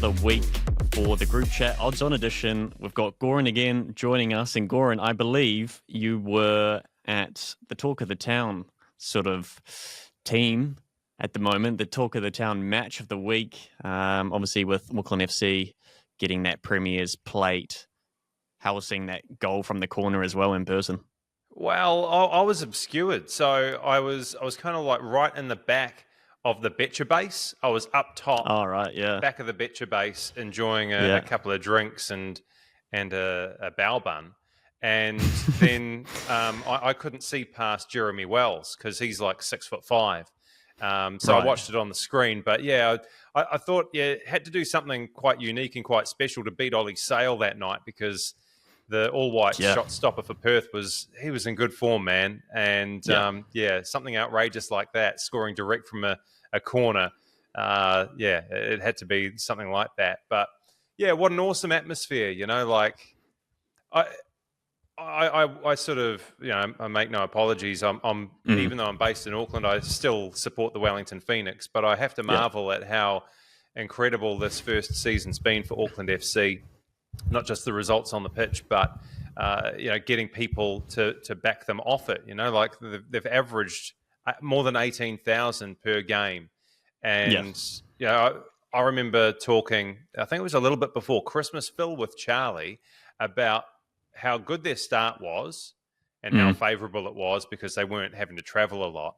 another week for the group chat odds on edition. We've got Goran again joining us. And Goran, I believe you were at the Talk of the Town sort of team at the moment, the Talk of the Town match of the week, obviously with Auckland FC getting that Premier's plate. How was seeing that goal from the corner as well in person? Well, I was obscured. So I was kind of like right in the back of the Betcher base. I was up top, back of the Betcher base, enjoying a couple of drinks and a bao bun. And then I couldn't see past Jeremy Wells because he's like 6'5". So I watched it on the screen. But yeah, I thought had to do something quite unique and quite special to beat Ollie Sale that night because the all-white shot stopper for Perth was in good form, man. And something outrageous like that, scoring direct from a corner. It had to be something like that. But yeah, what an awesome atmosphere, you know, like I sort of, you know, I make no apologies. I'm even though I'm based in Auckland, I still support the Wellington Phoenix, but I have to marvel at how incredible this first season's been for Auckland FC. Not just the results on the pitch, but getting people to back them off it. You know, like they've averaged more than 18,000 per game, and I remember talking. I think it was a little bit before Christmas, Phil, with Charlie about how good their start was and how favourable it was because they weren't having to travel a lot.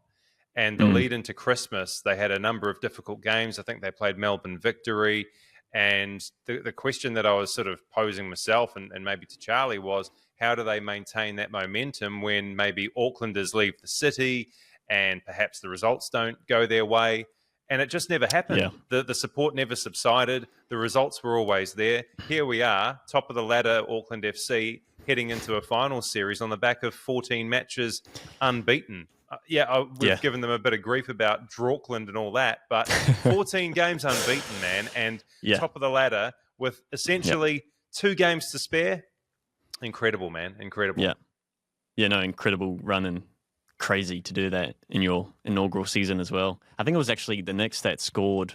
And the lead into Christmas, they had a number of difficult games. I think they played Melbourne Victory. And the question that I was sort of posing myself and maybe to Charlie was, how do they maintain that momentum when maybe Aucklanders leave the city and perhaps the results don't go their way? And it just never happened. Yeah. The support never subsided. The results were always there. Here we are, top of the ladder, Auckland FC, heading into a final series on the back of 14 matches unbeaten. We've given them a bit of grief about Drawkland and all that, but 14 games unbeaten, man, and top of the ladder with essentially 2 games to spare. Incredible, man. Incredible. Incredible run and crazy to do that in your inaugural season as well. I think it was actually the Knicks that scored.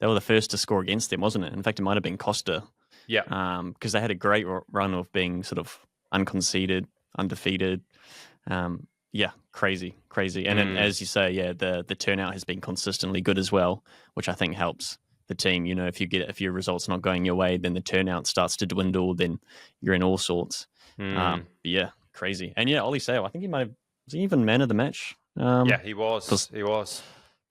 They were the first to score against them, wasn't it? In fact, it might have been Costa. Yeah. Because they had a great run of being sort of unconceded, undefeated. Crazy. And then, as you say, the turnout has been consistently good as well, which I think helps the team. You know, if your results not going your way, then the turnout starts to dwindle, then you're in all sorts. Crazy. And Ollie Sale, I think was he even man of the match? He was. He was.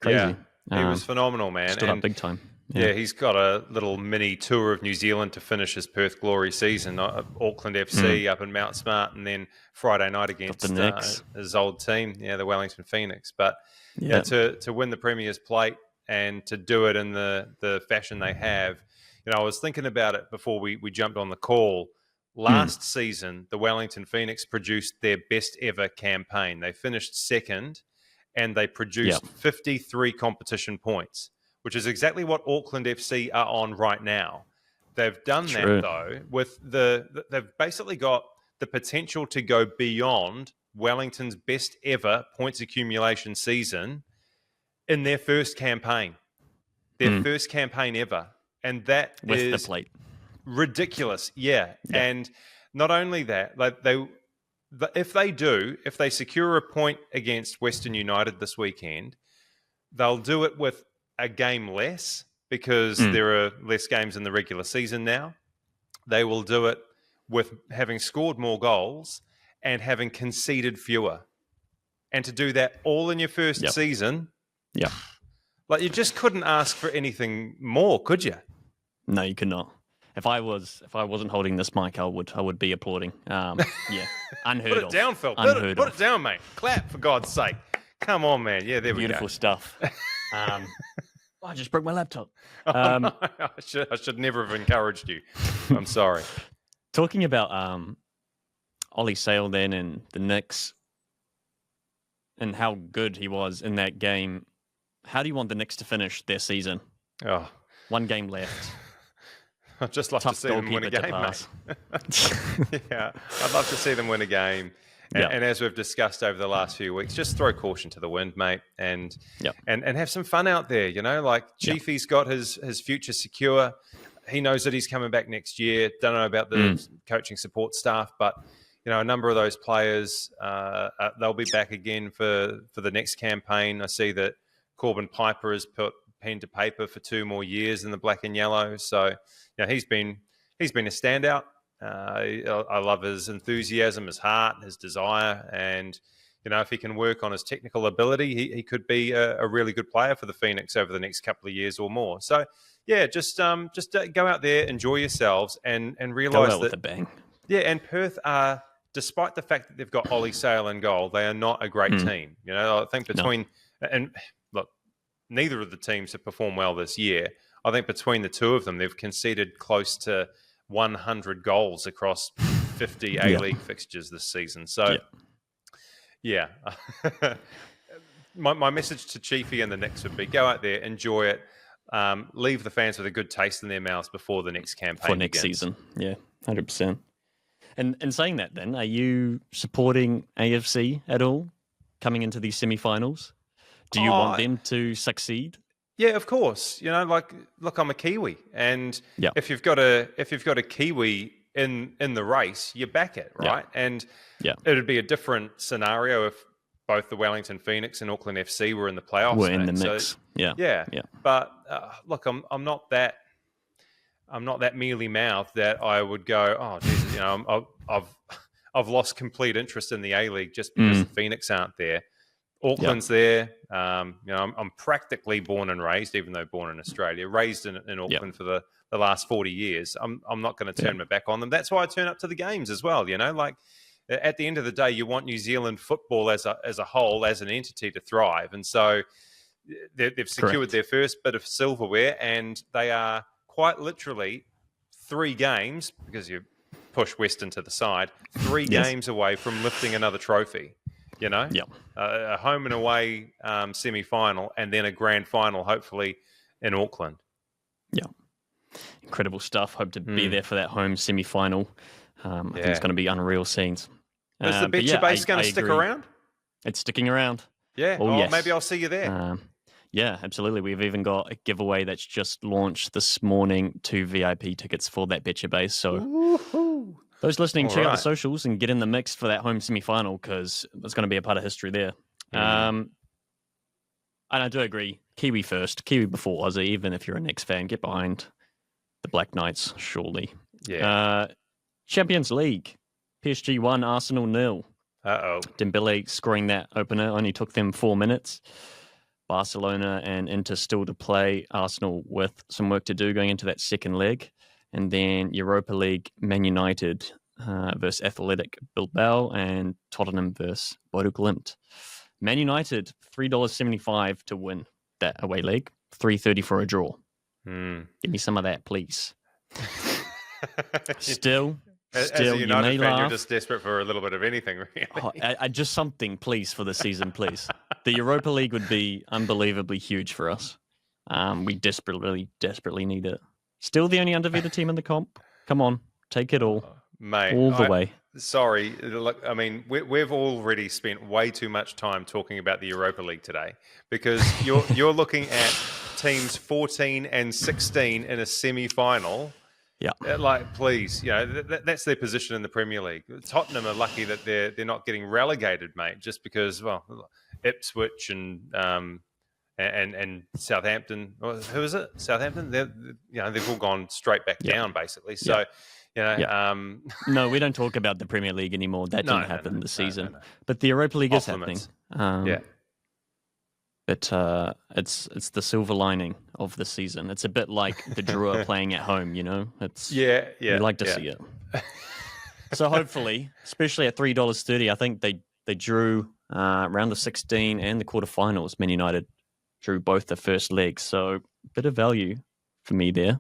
Crazy. Yeah, he was phenomenal, man. Stood up big time. Yeah, he's got a little mini tour of New Zealand to finish his Perth Glory season. Auckland FC up in Mount Smart, and then Friday night against his old team, the Wellington Phoenix. But to win the Premier's plate and to do it in the fashion they have, I was thinking about it before we jumped on the call. Last season, the Wellington Phoenix produced their best ever campaign. They finished second, and they produced 53 competition points, which is exactly what Auckland FC are on right now. They've done that, though, with they've basically got the potential to go beyond Wellington's best ever points accumulation season in their first campaign. Their first campaign ever. And that is the plate. Ridiculous. Yeah. And not only that, if they secure a point against Western United this weekend, they'll do it with a game less because there are less games in the regular season now. They will do it with having scored more goals and having conceded fewer. And to do that all in your first season, like you just couldn't ask for anything more, could you? No, you could not. If I wasn't holding this mic, I would be applauding. Unheard of. Put it down, Phil. Put it down, mate. Clap, for God's sake. Come on, man. Yeah, there we go. Beautiful stuff. I just broke my laptop. No, I should never have encouraged you. I'm sorry. Talking about Ollie Sale then and the Knicks and how good he was in that game, how do you want the Knicks to finish their season? Oh. 1 game left. I'd just love to see them win a game, mate. I'd love to see them win a game. And as we've discussed over the last few weeks, just throw caution to the wind, mate, and have some fun out there. You know, like Chiefy's got his future secure. he knows that he's coming back next year. Don't know about the coaching support staff, but a number of those players, they'll be back again for the next campaign. I see that Corbin Piper has put pen to paper for 2 more years in the black and yellow. So, he's been a standout. I love his enthusiasm, his heart, his desire, and if he can work on his technical ability, he could be a really good player for the Phoenix over the next couple of years or more. So, just go out there, enjoy yourselves, and realise that with a bang. Yeah, and Perth are, despite the fact that they've got Ollie Sale in goal, they are not a great team. I think and look, neither of the teams have performed well this year. I think between the two of them, they've conceded close to 100 goals across 50 A-League fixtures this season. So, my message to Chiefy and the Knicks would be go out there, enjoy it, leave the fans with a good taste in their mouths before the next campaign for next season. Yeah, 100%. And saying that, then, are you supporting AFC at all coming into these semi-finals? Do you want them to succeed? Yeah, of course. Look, I'm a Kiwi, and if you've got a Kiwi in the race, you back it, right? And it'd be a different scenario if both the Wellington Phoenix and Auckland FC were in the playoffs. We're in the mix. So, But look, I'm not that mealy mouthed that I would go, oh, Jesus, I've lost complete interest in the A-League just because the Phoenix aren't there. Auckland's there. I'm practically born and raised, even though born in Australia, raised in Auckland for the last 40 years. I'm not going to turn my back on them. That's why I turn up to the games as well. Like at the end of the day, you want New Zealand football as a whole, as an entity to thrive. And so they've secured their first bit of silverware, and they are quite literally 3 games, because you push Western to the side, 3 games away from lifting another trophy. A home and away semi-final, and then a grand final, hopefully, in Auckland. Yeah. Incredible stuff. Hope to be there for that home semi-final. I think it's going to be unreal scenes. Is the Betcha base going to stick around? It's sticking around. Yeah. Yes. Maybe I'll see you there. Yeah, absolutely. We've even got a giveaway that's just launched this morning, 2 VIP tickets for that Betcha base. So Woo-hoo. Those listening, check out the socials and get in the mix for that home semi-final, because there's going to be a part of history there. And I do agree, Kiwi first, Kiwi before Aussie. Even if you're a Knicks fan, get behind the Black Knights, surely. Yeah. Champions League, PSG 1, Arsenal 0. Dembele scoring that opener, only took them 4 minutes. Barcelona and Inter still to play. Arsenal with some work to do going into that second leg. And then Europa League, Man United versus Athletic Bilbao, and Tottenham versus Bodo Glimt. Man United, $3.75 to win that away leg, $3.30 for a draw. Give me some of that, please. Still, as a United fan, you're just desperate for a little bit of anything, really. Just something, please, for the season, please. The Europa League would be unbelievably huge for us. We desperately need it. Still the only undefeated team in the comp. Come on, take it all. Mate, all the way. Sorry, look, I mean, we've already spent way too much time talking about the Europa League today, because you're looking at teams 14 and 16 in a semi-final. Yeah. Please, that's their position in the Premier League. Tottenham are lucky that they're not getting relegated, mate, just because, Ipswich and Southampton. Who is it? Southampton. They've all gone straight back down, basically. So, no, we don't talk about the Premier League anymore. That didn't happen this season. But the Europa League is happening. But it's the silver lining of the season. It's a bit like the Drua playing at home. It's we like to see it. So hopefully, especially at $3.30, I think they drew round of 16 and the quarterfinals. Man United drew both the first legs, so a bit of value for me there.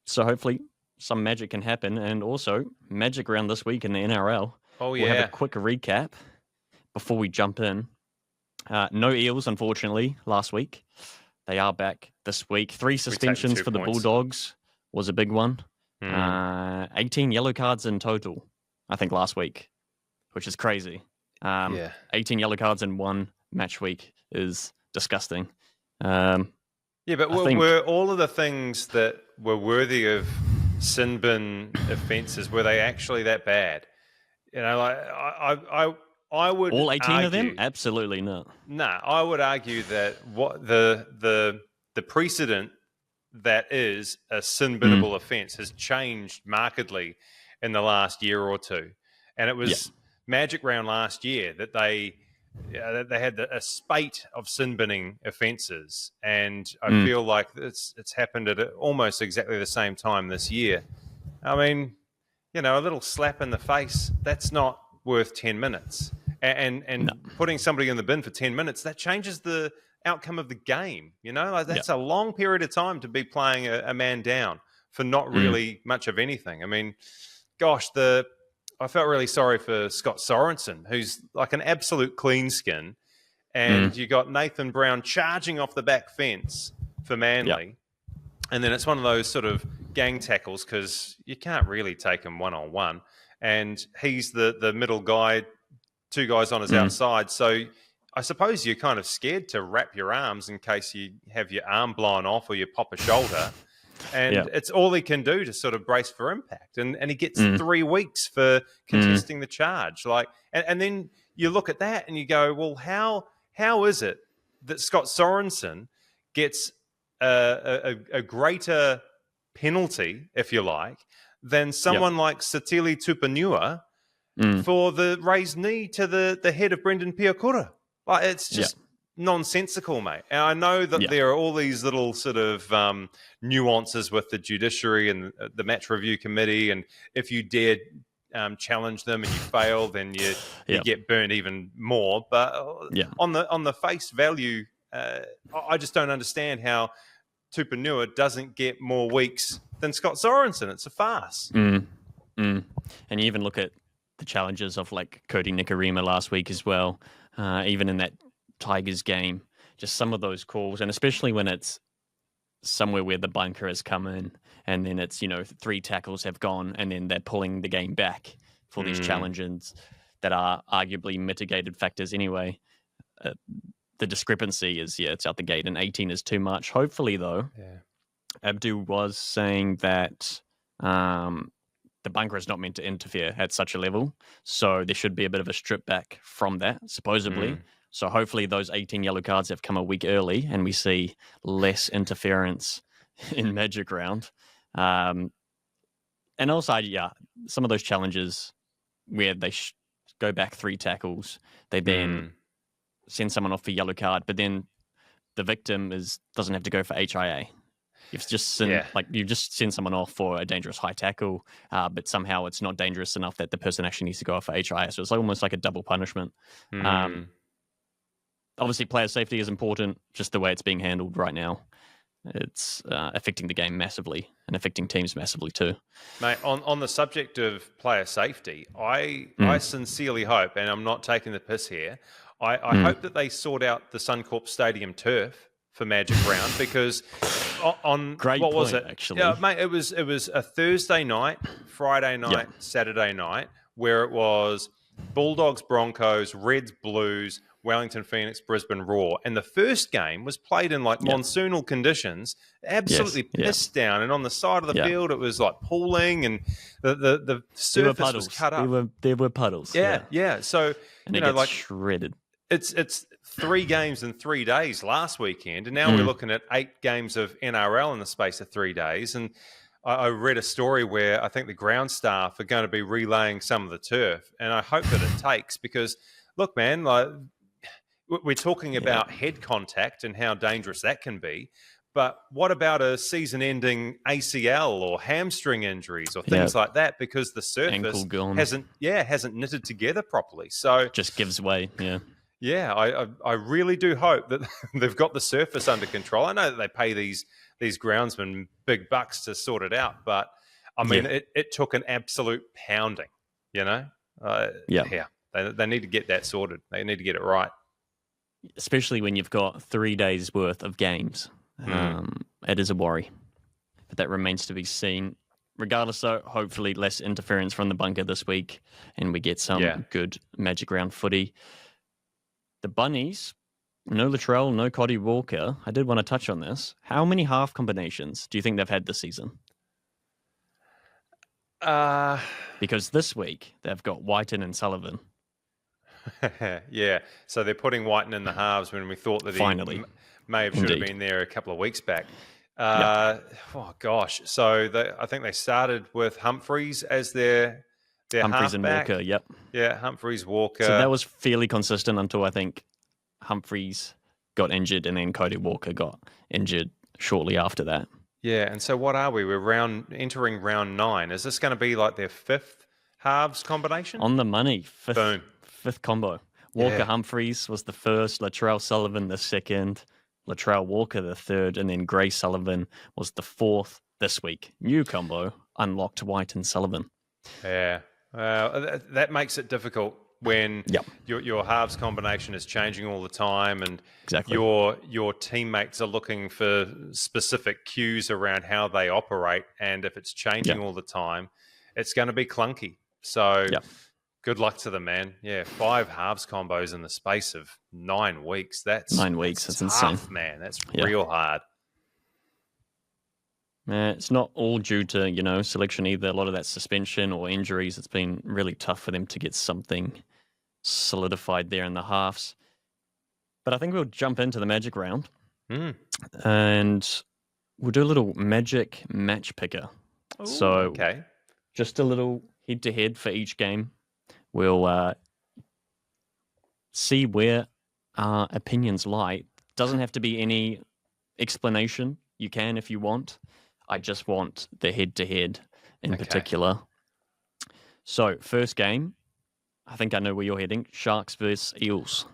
So hopefully some magic can happen, and also Magic Round this week in the NRL. We'll have a quick recap before we jump in. No Eels, unfortunately, last week. They are back this week. 3 suspensions for the Bulldogs was a big one. 18 yellow cards in total, I think, last week, which is crazy. 18 yellow cards in one match week is disgusting. Yeah, but were all of the things that were worthy of sin bin offences, were they actually that bad? You know, like I would all 18 argue, of them? Absolutely not. No, I would argue that what the precedent that is a sin binnable offence has changed markedly in the last year or two, and it was Magic Round last year that they had a spate of sin binning offences, and I feel like it's happened at almost exactly the same time this year. I mean, you know, a little slap in the face, that's not worth 10 minutes. And putting somebody in the bin for 10 minutes, that changes the outcome of the game. You know, like that's a long period of time to be playing a man down for not really much of anything. I mean, gosh, I felt really sorry for Scott Sorensen, who's like an absolute clean skin. And you got Nathan Brown charging off the back fence for Manly. Yep. And then it's one of those sort of gang tackles because you can't really take him one-on-one. And he's the middle guy, two guys on his outside. So I suppose you're kind of scared to wrap your arms in case you have your arm blown off or you pop a shoulder. And it's all he can do to sort of brace for impact. And he gets 3 weeks for contesting the charge. Like, and then you look at that and you go, well, how is it that Scott Sorensen gets a greater penalty, if you like, than someone like Satili Tupanua for the raised knee to the head of Brendan Piakura? Like, it's just nonsensical, mate. And I know that there are all these little sort of nuances with the judiciary and the match review committee, and if you dare challenge them and you fail, then you get burned even more. But on the face value, I just don't understand how Tupanua doesn't get more weeks than Scott Sorensen. It's a farce. And you even look at the challenges of like Cody Nikarima last week as well, even in that Tigers game, just some of those calls, and especially when it's somewhere where the bunker has come in and then it's, 3 tackles have gone and then they're pulling the game back for these challenges that are arguably mitigated factors anyway. The discrepancy is, it's out the gate, and 18 is too much. Hopefully, though, Abdu was saying that the bunker is not meant to interfere at such a level, so there should be a bit of a strip back from that, supposedly. So hopefully those 18 yellow cards have come a week early and we see less interference in Magic Round. And also, some of those challenges where they go back 3 tackles, they then send someone off for yellow card, but then the victim doesn't have to go for HIA. You've just send someone off for a dangerous high tackle, but somehow it's not dangerous enough that the person actually needs to go off for HIA. So it's almost like a double punishment. Obviously, player safety is important, just the way it's being handled right now. It's affecting the game massively and affecting teams massively too. Mate, on the subject of player safety, I sincerely hope, and I'm not taking the piss here, I hope that they sort out the Suncorp Stadium turf for Magic Round, because was it? Actually, mate, it was a Thursday night, Friday night, Saturday night, where it was Bulldogs, Broncos, Reds, Blues, Wellington Phoenix, Brisbane Roar, and the first game was played in like monsoonal conditions, absolutely pissed down, and on the side of the field it was like pooling, and the surface was cut up. There were puddles. So and it gets shredded. It's 3 games in 3 days last weekend, and now we're looking at 8 games of NRL in the space of 3 days. And I read a story where I think the ground staff are going to be relaying some of the turf, and I hope that it takes, because look, man, like, we're talking about head contact and how dangerous that can be, but what about a season-ending ACL or hamstring injuries or things like that, because the surface hasn't knitted together properly? So just gives way. I really do hope that they've got the surface under control. I know that they pay these groundsmen big bucks to sort it out, but I mean, it took an absolute pounding, They need to get that sorted. They need to get it right. Especially when you've got 3 days worth of games. It is a worry, but that remains to be seen. Regardless, though, hopefully less interference from the bunker this week, and we get some good Magic Round footy. The Bunnies, No Latrell, no Cody Walker. I did want to touch on this. How many half combinations do you think they've had this season? Because this week they've got Whiten and Sullivan. Yeah, so they're putting Whiten in the halves when we thought that Finally. he should have been there a couple of weeks back. Oh gosh, so I think they started with Humphreys as their Humphreys and halfback. Walker, yep. Yeah, Humphreys, Walker. So that was fairly consistent until I think Humphreys got injured and then Cody Walker got injured shortly after that. Yeah, and so what are we? We're entering round 9. Is this going to be like their 5th halves combination? On the money. Boom. 5th combo. Walker Humphreys was the first, Latrell Sullivan the second, Latrell Walker the third, and then Gray Sullivan was the 4th this week. New combo, unlocked White and Sullivan. Yeah, that makes it difficult when your halves combination is changing all the time, and your teammates are looking for specific cues around how they operate, and if it's changing all the time, it's going to be clunky. So good luck to them, man. Yeah, 5 halves combos in the space of 9 weeks. That's 9 weeks. That's tough, insane, man. That's real hard. It's not all due to, selection either. A lot of that suspension or injuries. It's been really tough for them to get something solidified there in the halves. But I think we'll jump into the Magic Round. And we'll do a little Magic match picker. Ooh, just a little head-to-head for each game. We'll see where our opinions lie. Doesn't have to be any explanation. You can if you want. I just want the head-to-head in particular. So, first game, I think I know where you're heading. Sharks versus Eels.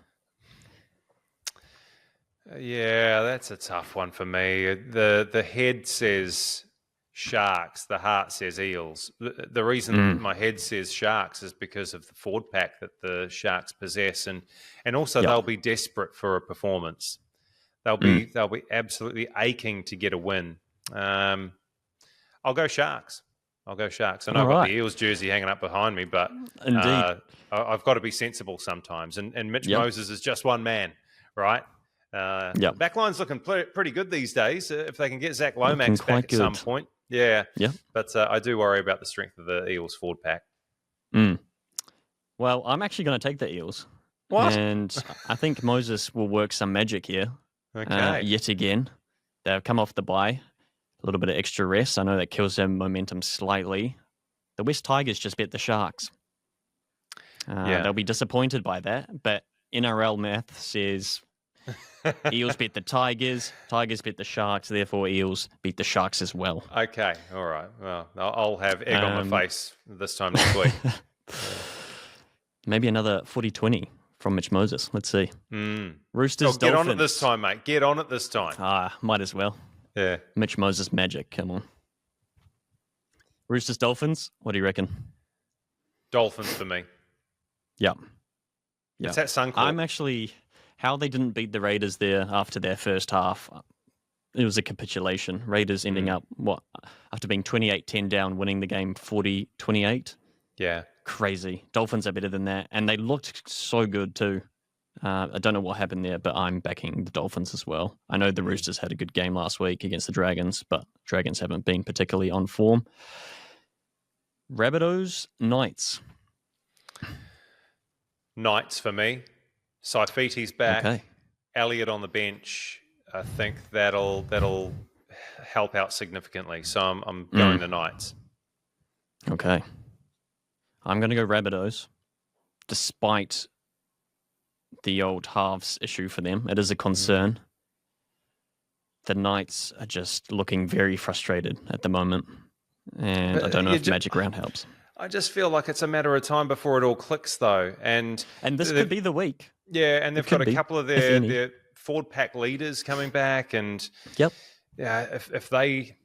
Yeah, that's a tough one for me. The head says Sharks, the heart says Eels. The reason my head says Sharks is because of the forward pack that the Sharks possess, and also they'll be desperate for a performance. They'll be absolutely aching to get a win. I'll go Sharks. I know I've got the Eels jersey hanging up behind me, but I've got to be sensible sometimes. And Mitch Moses is just one man, right? Backline's looking pretty good these days. If they can get Zach Lomax back at some point. Yeah. But I do worry about the strength of the Eels forward pack. Well, I'm actually going to take the Eels. What? And I think Moses will work some magic here. Yet again. They've come off the bye. A little bit of extra rest. I know that kills their momentum slightly. The West Tigers just bet the Sharks. They'll be disappointed by that. But NRL math says Eels beat the Tigers, Tigers beat the Sharks, therefore Eels beat the Sharks as well. Okay, all right. Well, I'll have egg on my face this time next week. Maybe another 40-20 from Mitch Moses. Let's see. Roosters, get Dolphins. on it this time, mate. Get on it this time. Might as well. Yeah. Mitch Moses magic. Come on. Roosters, Dolphins. What do you reckon? Dolphins for me. Yeah. It's at Suncorp. I'm actually... How they didn't beat the Raiders there after their first half, it was a capitulation. Raiders ending up, after being 28-10 down, winning the game 40-28. Yeah. Crazy. Dolphins are better than that. And they looked so good too. I don't know what happened there, but I'm backing the Dolphins as well. I know the Roosters had a good game last week against the Dragons, but Dragons haven't been particularly on form. Rabbitohs, Knights. Knights for me. Saifiti's back. Okay. Elliott on the bench. I think that'll help out significantly. So I'm going the Knights. Okay. I'm going to go Rabbitohs, despite the old halves issue for them. It is a concern. The Knights are just looking very frustrated at the moment. And I don't know if Magic Round helps. I just feel like it's a matter of time before it all clicks, though. And this could be the week. Yeah, and they've got a couple of their forward pack leaders coming back. And if they,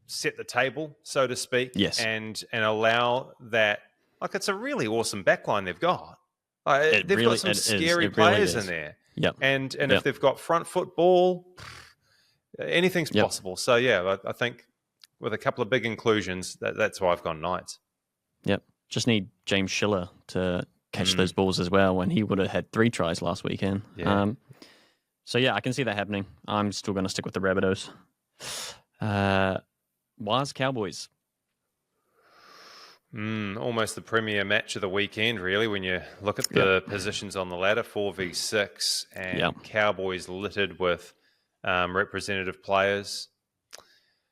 set the table, so to speak, and allow that, like, it's a really awesome backline they've got. They've got some scary players in there. Yep. And if they've got front foot ball, anything's possible. So, I think with a couple of big inclusions, that's why I've gone Knights. Yep. Just need James Schiller to catch those balls as well, and he would have had 3 tries last weekend. So yeah, I can see that happening. I'm still going to stick with the Rabbitohs. Wise Cowboys. Almost the premier match of the weekend, really, when you look at the positions on the ladder, 4v6, and Cowboys littered with representative players.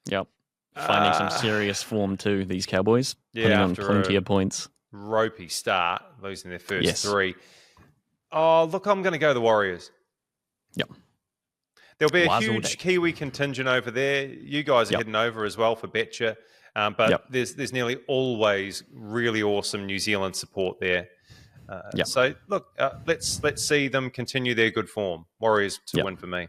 Yep. Finding some serious form too, these Cowboys. Putting on plenty of points. Ropey start, losing their first 3. Oh, look, I'm going to go the Warriors. Yep. There'll be a huge Kiwi contingent over there. You guys are heading over as well for Betcha. But there's nearly always really awesome New Zealand support there. So, look, let's see them continue their good form. Warriors to win for me.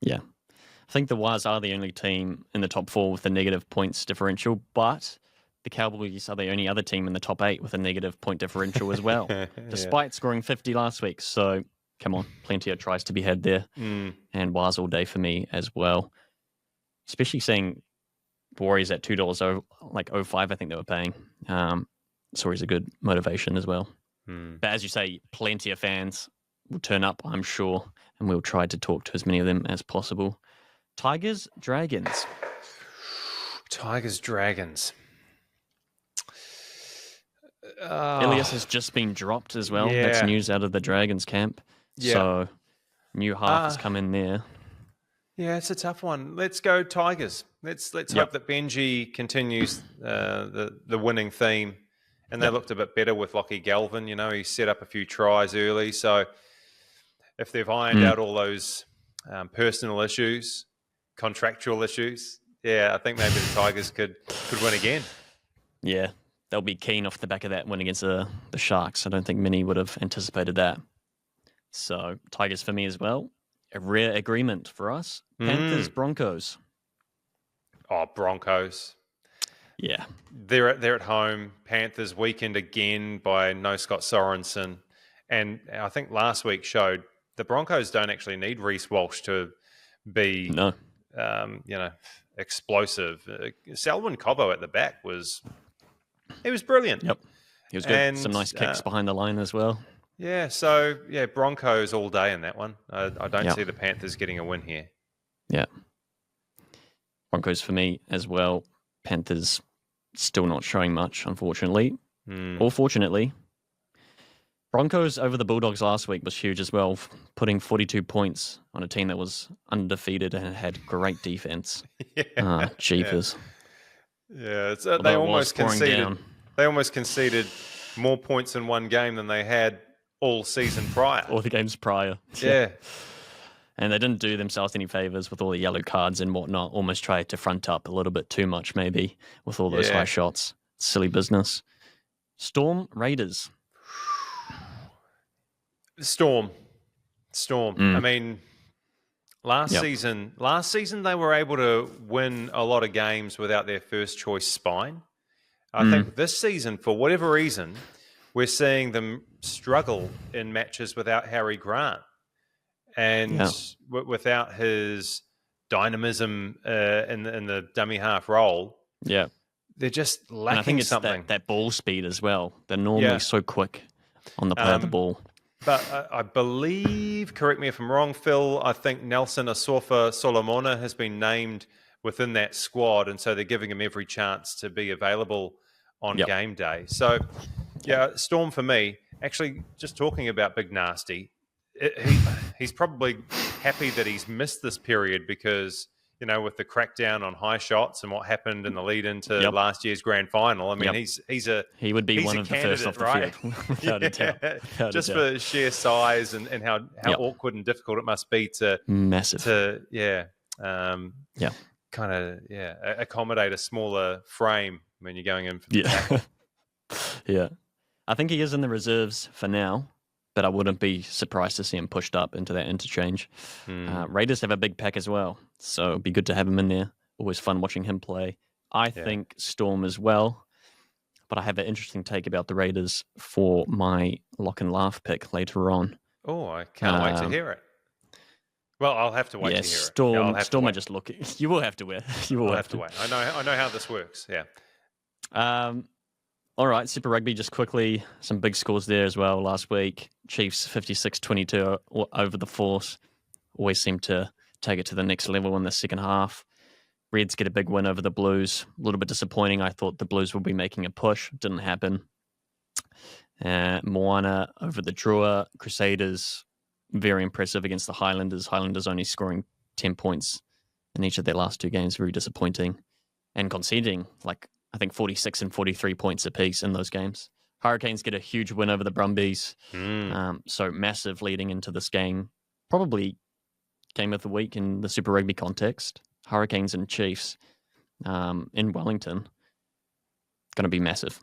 Yeah. I think the Wires are the only team in the top 4 with a negative points differential, but the Cowboys are the only other team in the top 8 with a negative point differential as well, despite scoring 50 last week. So, come on, plenty of tries to be had there. And Wires all day for me as well. Especially seeing Warriors at $2, like 05, I think they were paying. It's always a good motivation as well. But as you say, plenty of fans will turn up, I'm sure, and we'll try to talk to as many of them as possible. Tigers, Dragons. Tigers, Dragons. Ilias has just been dropped as well. That's news out of the Dragons camp. So, new half has come in there. Yeah, it's a tough one. Let's go Tigers. Let's hope that Benji continues the winning theme, and they looked a bit better with Lockie Galvin. You know, he set up a few tries early. So if they've ironed out all those personal issues, contractual issues, I think maybe the Tigers could win again. Yeah, they'll be keen off the back of that win against the Sharks. I don't think many would have anticipated that. So Tigers for me as well. A rare agreement for us. Panthers, Broncos. Oh, Broncos. Yeah. They're at home. Panthers weakened again by no Scott Sorensen. And I think last week showed the Broncos don't actually need Reece Walsh to be explosive. Selwyn Cobbo at the back was brilliant. Yep. He was good. And, some nice kicks behind the line as well. Yeah, so, Broncos all day in that one. I don't see the Panthers getting a win here. Yeah. Broncos for me as well. Panthers still not showing much, unfortunately. Or fortunately. Broncos over the Bulldogs last week was huge as well, putting 42 points on a team that was undefeated and had great defense. Jeepers. Yeah, they almost conceded. Down. They almost conceded more points in one game than they had all season prior. All the games prior. Yeah. And they didn't do themselves any favours with all the yellow cards and whatnot. Almost tried to front up a little bit too much, maybe, with all those high shots. Silly business. Storm, Raiders. Storm. I mean, last season they were able to win a lot of games without their first choice spine. I think this season, for whatever reason, we're seeing them struggle in matches without Harry Grant and without his dynamism in the dummy half role. Yeah. They're just lacking and I think it's something. That ball speed as well. They're normally so quick on the play of the ball. But I believe, correct me if I'm wrong, Phil, I think Nelson Asofa Solomona has been named within that squad, and so they're giving him every chance to be available on game day. So, Storm for me, actually, just talking about Big Nasty, he's probably happy that he's missed this period because, with the crackdown on high shots and what happened in the lead into last year's grand final, I mean, he would be one of the first off the field, without a doubt. Just for sheer size and how awkward and difficult it must be to accommodate a smaller frame when you're going in for the tackle. Yeah. I think he is in the reserves for now, but I wouldn't be surprised to see him pushed up into that interchange. Raiders have a big pack as well, so it'd be good to have him in there. Always fun watching him play. I think Storm as well, but I have an interesting take about the Raiders for my lock and laugh pick later on. Oh, I can't wait to hear it. Well, I'll have to wait to hear it. Storm are just looking. You will have to wait. You will have to wait. I know how this works. Yeah. All right, Super Rugby, just quickly, some big scores there as well last week. Chiefs 56-22 over the Force. always seem to take it to the next level in the second half. Reds get a big win over the Blues. A little bit disappointing. I thought the Blues would be making a push. Didn't happen. Moana over the Drua. Crusaders, very impressive against the Highlanders. Highlanders only scoring 10 points in each of their last 2 games. Very disappointing. And conceding, I think 46 and 43 points apiece in those games. Hurricanes get a huge win over the Brumbies. So massive leading into this game. Probably game of the week in the Super Rugby context. Hurricanes and Chiefs in Wellington. Going to be massive.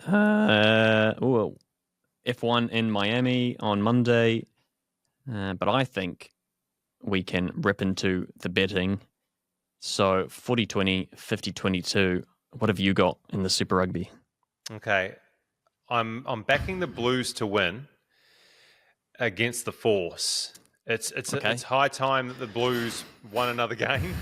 F1 in Miami on Monday. But I think we can rip into the betting. So 40-20, 50-22. What have you got in the Super Rugby? Okay. I'm backing the Blues to win against the Force. It's high time that the Blues won another game.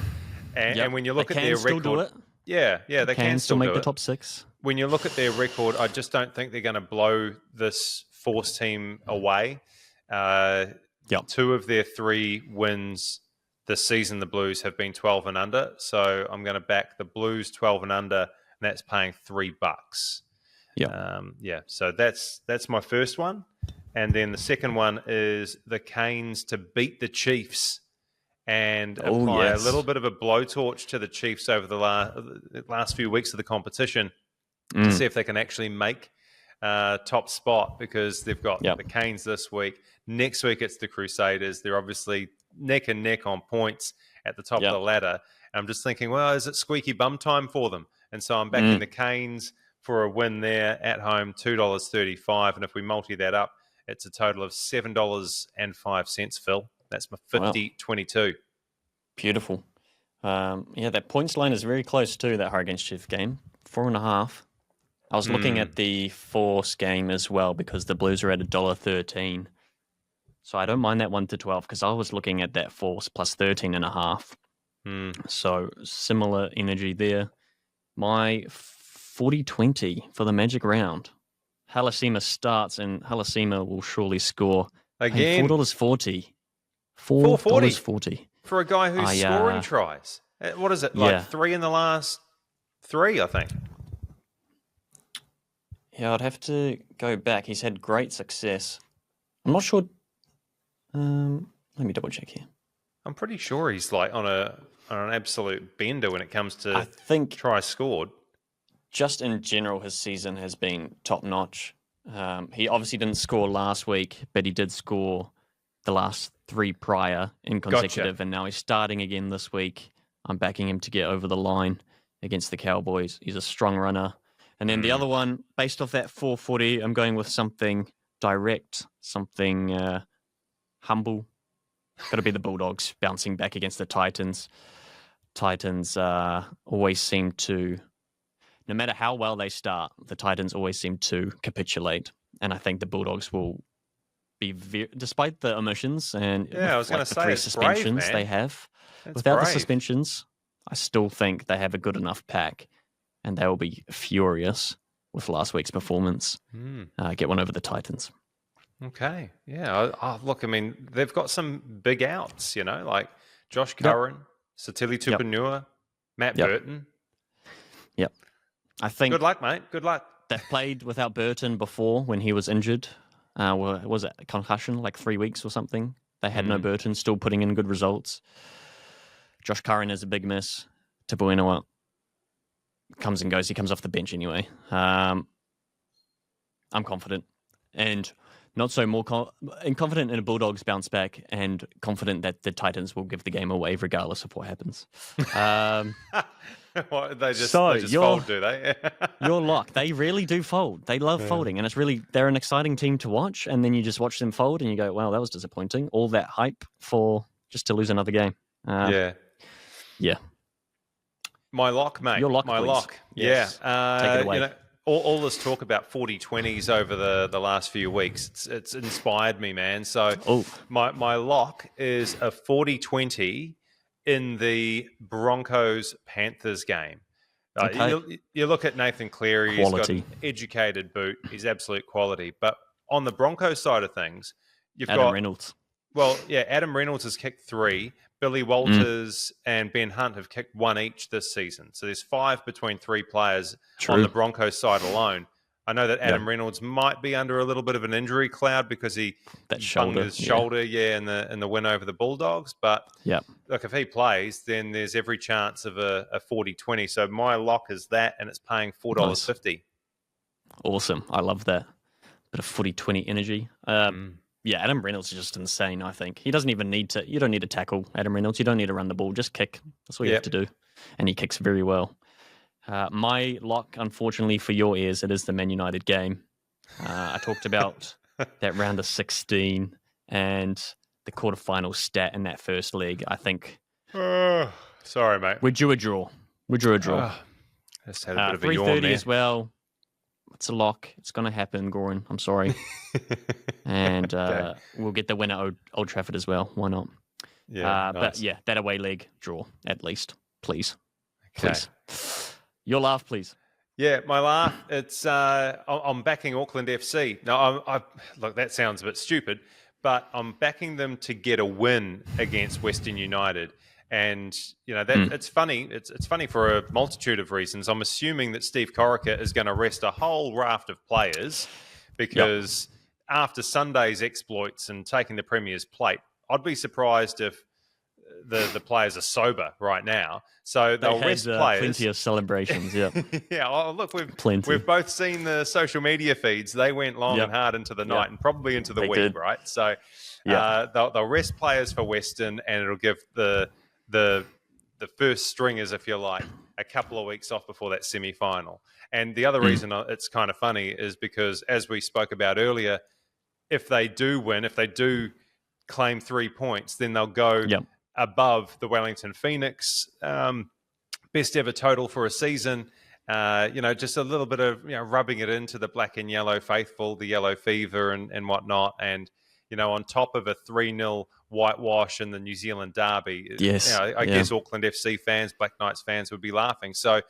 And when you look at their record, do it. Yeah, they can still make do the it. top 6. When you look at their record, I just don't think they're going to blow this Force team away. 2 of their 3 wins this season, the Blues have been 12 and under. So I'm going to back the Blues 12 and under, and that's paying $3. So that's my first one. And then the second one is the Canes to beat the Chiefs and apply a little bit of a blowtorch to the Chiefs over the last few weeks of the competition to see if they can actually make top spot, because they've got the Canes this week. Next week, it's the Crusaders. They're obviously neck and neck on points at the top of the ladder. And I'm just thinking, well, is it squeaky bum time for them? And so I'm backing the Canes for a win there at home, $2.35. And if we multi that up, it's a total of $7.05, Phil. That's my 50-22. Beautiful. That points line is very close to that Hurricanes Chief game, 4.5. I was looking at the Force game as well, because the Blues are at $1.13. So I don't mind that 1-12, because I was looking at that Force plus 13.5. So similar energy there. My 40-20 for the Magic Round. Halasima starts, and Halasima will surely score. Again. $4.40. $4.40 for a guy who's scoring tries. What is it, 3 in the last 3, I think? Yeah, I'd have to go back. He's had great success. I'm not sure. Let me double check here. I'm pretty sure he's on an absolute bender when it comes to I think tries scored. Just in general, his season has been top notch. He obviously didn't score last week, but he did score the last 3 prior in consecutive, and now he's starting again this week. I'm backing him to get over the line against the Cowboys. He's a strong runner. And then the other one, based off that 440, I'm going with something direct, something humble. Got to be the Bulldogs bouncing back against the Titans. Titans always seem to, no matter how well they start, the Titans always seem to capitulate. And I think the Bulldogs will be, despite the omissions and I was going to say, 3 it's suspensions brave, man. they have, That's without brave. the suspensions, I still think they have a good enough pack, and they will be furious with last week's performance. Get one over the Titans. Okay. Yeah. Look, I mean, they've got some big outs, like Josh Curran, Satili Tupanua, Matt Burton. Yep. I think good luck, mate. Good luck. they've played without Burton before when he was injured. Was it a concussion, 3 weeks or something? They had no Burton, still putting in good results. Josh Curran is a big miss. Tupanua comes and goes. He comes off the bench anyway. I'm confident, and not so more confident in a Bulldogs bounce back, and confident that the Titans will give the game away regardless of what happens. They just fold, do they? Your lock. They really do fold. They love folding, and they're an exciting team to watch. And then you just watch them fold, and you go, "Wow, that was disappointing." All that hype for just to lose another game. Yeah. My lock, mate. Your lock, my please. lock. Yes. Yeah. Take it away. All this talk about 40-20s over the last few weeks, it's inspired me, man. So my lock is a 40-20 in the Broncos-Panthers game. You look at Nathan Cleary, Quality. he's got an educated boot. He's absolute quality. But on the Broncos side of things, you've Adam got Reynolds. Well, yeah, Adam Reynolds has kicked 3. Billy Walters and Ben Hunt have kicked 1 each this season. So there's 5 between 3 players on the Broncos side alone. I know that Adam Reynolds might be under a little bit of an injury cloud because he bunged his shoulder, in the win over the Bulldogs. But look, if he plays, then there's every chance of a 40-20. So my lock is that, and it's paying $4.50. Nice. Awesome. I love that. Bit of 40-20 energy. Yeah, Adam Reynolds is just insane, I think. He doesn't even need to... You don't need to tackle Adam Reynolds. You don't need to run the ball. Just kick. That's all you have to do. And he kicks very well. My lock, unfortunately for your ears, it is the Man United game. I talked about that round of 16 and the quarterfinal stat in that first leg. I think... sorry, mate. We drew a draw. I just had a bit of a yawn 3:30 there. as well. It's a lock. It's going to happen, Goran. I'm sorry. And we'll get the win at Old Trafford as well. Why not? Yeah, nice. But yeah, that away leg draw, at least. Please. Okay. Please. Your laugh, please. Yeah, my laugh. It's I'm backing Auckland FC. Now, look, that sounds a bit stupid, but I'm backing them to get a win against Western United. And that it's funny. It's funny for a multitude of reasons. I'm assuming that Steve Corica is going to rest a whole raft of players because after Sunday's exploits and taking the Premier's plate, I'd be surprised if the players are sober right now. So they'll rest players. Plenty of celebrations. Yeah. Yeah. Oh, look, we've both seen the social media feeds. They went long and hard into the night and probably into the week, right? So they'll rest players for Western, and it'll give the first stringers, if you like, a couple of weeks off before that semi-final. And the other reason it's kind of funny is because, as we spoke about earlier, if they do win, if they do claim 3 points, then they'll go above the Wellington Phoenix best ever total for a season. Just a little bit of rubbing it into the black and yellow faithful, the yellow fever and whatnot. And on top of a 3-0 whitewash in the New Zealand derby, I guess Auckland FC fans, Black Knights fans would be laughing. So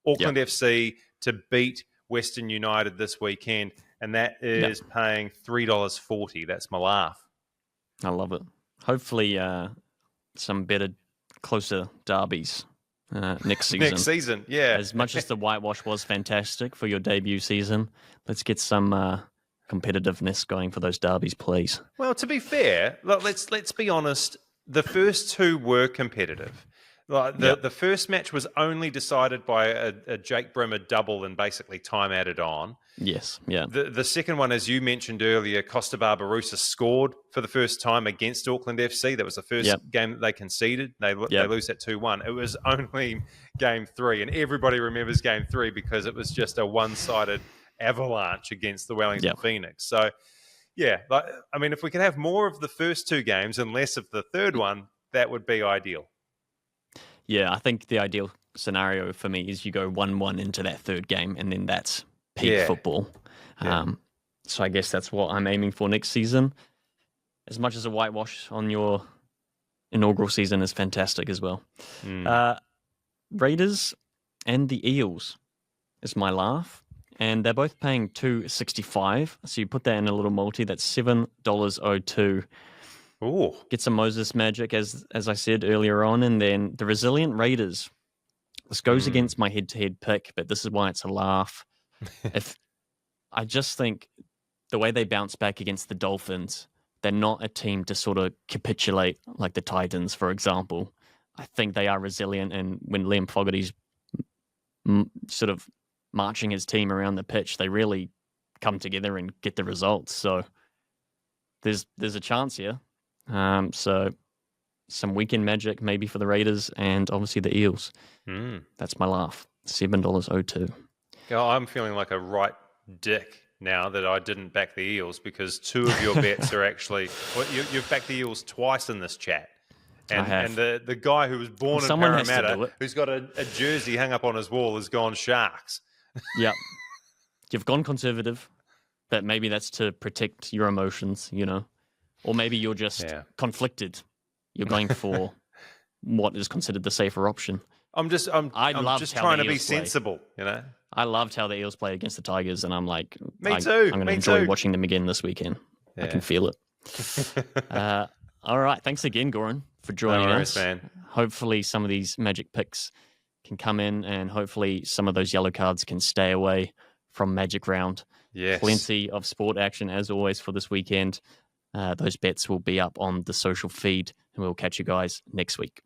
Auckland FC to beat Western United this weekend, and that is paying $3.40. That's my laugh. I love it. Hopefully some better, closer derbies next season. Next season, yeah. As much as the whitewash was fantastic for your debut season, let's get some competitiveness going for those derbies, please. Well, to be fair, look, let's be honest. The first two were competitive. The first match was only decided by a Jake Brimmer double and basically time added on. Yes, yeah. The second one, as you mentioned earlier, Costa Barbarousa scored for the first time against Auckland FC. That was the first game that they conceded. They lose that 2-1. It was only game 3, and everybody remembers game 3 because it was just a one-sided avalanche against the Wellington Phoenix. So, if we could have more of the first 2 games and less of the third one, that would be ideal. Yeah, I think the ideal scenario for me is you go 1-1 into that third game, and then that's peak football. So I guess that's what I'm aiming for next season. As much as a whitewash on your inaugural season is fantastic as well. Raiders and the Eels is my laugh. And they're both paying $2.65. So you put that in a little multi, that's $7.02. Ooh. Get some Moses magic, as I said earlier on. And then the Resilient Raiders. This goes against my head-to-head pick, but this is why it's a laugh. I just think the way they bounce back against the Dolphins, they're not a team to sort of capitulate like the Titans, for example. I think they are resilient, and when Liam Fogarty's sort of marching his team around the pitch, they really come together and get the results. So there's a chance here. So some weekend magic maybe for the Raiders and obviously the Eels. That's my laugh. $7.02. I'm feeling like a right dick now that I didn't back the Eels because 2 of your bets are actually... Well, you've backed the Eels twice in this chat. And the guy who was born in Parramatta, who's got a jersey hung up on his wall, has gone Sharks. Yeah. You've gone conservative, but maybe that's to protect your emotions, Or maybe you're just conflicted. You're going for what is considered the safer option. I'm just trying to be sensible, I loved how the Eels play against the Tigers, and I'm like, Me too. I'm going to enjoy watching them again this weekend. I can feel it. All right. Thanks again, Goran, for joining worries, us. man. Hopefully some of these Magic picks can come in, and hopefully some of those yellow cards can stay away from Magic Round. Yes. Plenty of sport action, as always, for this weekend. Those bets will be up on the social feed, and we'll catch you guys next week.